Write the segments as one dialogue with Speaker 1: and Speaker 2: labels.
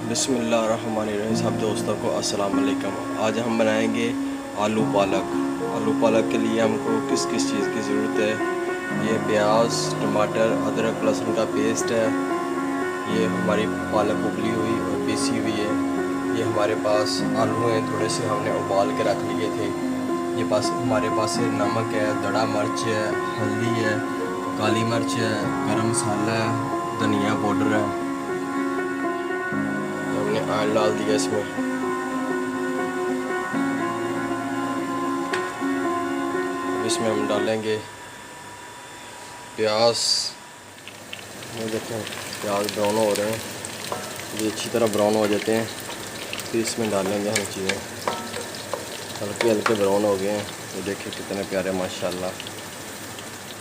Speaker 1: बिस्मिल्लाहिर्रहमानिर्रहीम। सब दोस्तों को अस्सलाम वालेकुम। आज हम बनाएंगे आलू पालक। आलू पालक के लिए हमको किस किस चीज़ की ज़रूरत है। ये प्याज, टमाटर, अदरक, लहसुन का पेस्ट है। ये हमारी पालक उबली हुई और पीसी हुई है। ये हमारे पास आलू हैं, थोड़े से हमने उबाल के रख लिए थे। ये हमारे पास नमक है, दड़ा मिर्च है, हल्दी है, काली मिर्च है, गरम मसाला है, धनिया पाउडर है। हमने ऑयल डाल दिया इसमें। अब इसमें हम डालेंगे प्याज। ये देखें प्याज ब्राउन हो रहे हैं, ये अच्छी तरह ब्राउन हो जाते हैं फिर इसमें डालेंगे हम चीज़ें। हल्के हल्के ब्राउन हो गए हैं, ये देखिए कितने प्यारे माशाल्लाह।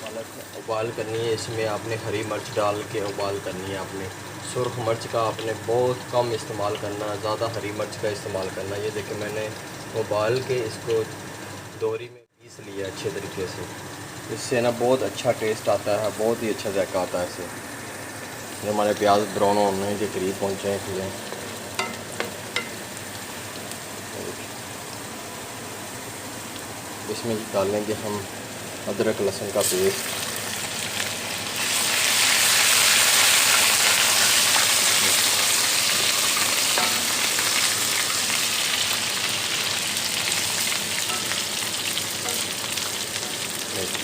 Speaker 1: पालक उबाल करनी है, इसमें आपने हरी मिर्च डाल के उबाल करनी है। आपने सुरख मिर्च का आपने बहुत कम इस्तेमाल करना, ज़्यादा हरी मिर्च का इस्तेमाल करना। ये देखिए मैंने उबाल के इसको दोरी में पीस लिया अच्छे तरीके से। इससे ना बहुत अच्छा टेस्ट आता है, बहुत ही अच्छा जायका आता है इससे। ये हमारे प्याज ब्राउन होने के करीब पहुँचे हैं फिर इसमें डालेंगे हम अदरक लहसुन का पेस्ट।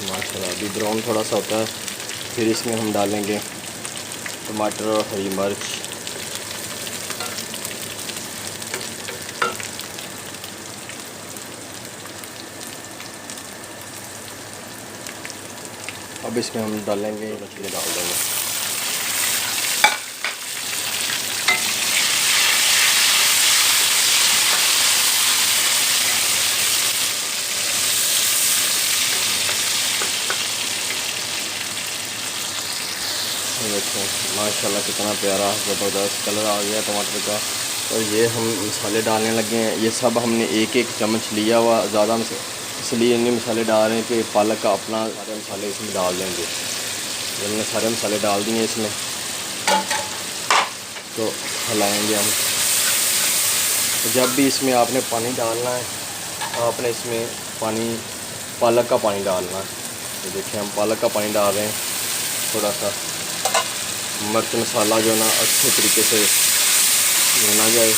Speaker 1: माशाल्लाह अभी ब्राउन थोड़ा सा होता है, फिर इसमें हम डालेंगे टमाटर और हरी मिर्च। अब इसमें हम डालेंगे मछली डाल देंगे। देखो माशाल्लाह कितना प्यारा ज़बरदस्त कलर आ गया टमाटर का। और ये हम मसाले डालने लगे हैं। ये सब हमने एक एक चम्मच लिया हुआ, ज़्यादा इसलिए इन्हें मसाले डाल रहे हैं कि पालक का अपना सारे मसाले इसमें डाल देंगे। हमने सारे मसाले डाल दिए इसमें, तो हिलाएंगे हम। जब भी इसमें आपने पानी डालना है, आपने इसमें पालक का पानी डालना है। तो देखिए हम पालक का पानी डाल रहे हैं। थोड़ा सा मिर्च मसाला जो ना अच्छे तरीके से भुना जाए।